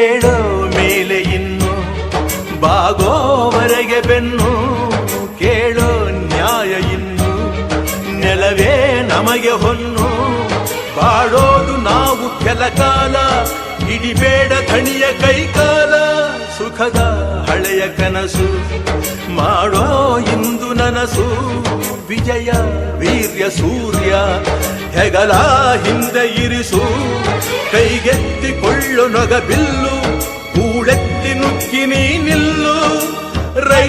ಏಳೋ ಮೇಲೆ ಇನ್ನು ಬಾಗೋವರೆಗೆ ಬೆನ್ನು ಕೇಳೋ ನ್ಯಾಯ ಇನ್ನು ನೆಲವೇ ನಮಗೆ ಹೊನ್ನು ಬಾಳೋದು ನಾವು ಕೆಲ ಕಾಲ ಹಿಡಿಬೇಡ ಧಣಿಯ ಕೈಕಾಲ ಸುಖದ ಹಳೆಯ ಕನಸು ಮಾಡೋ ಇಂದು ನನಸು ವಿಜಯ ವೀರ್ಯ ಸೂರ್ಯ ಹೆಗಲ ಹಿಂದೆ ಇರಿಸು ಕೈಗೆತ್ತಿಕೊಳ್ಳು ನೊಗ ಬಿಲ್ಲು ಕೂಳೆತ್ತಿ ನುಗ್ಗಿ ನೀ ನಿಲ್ಲು ರೈ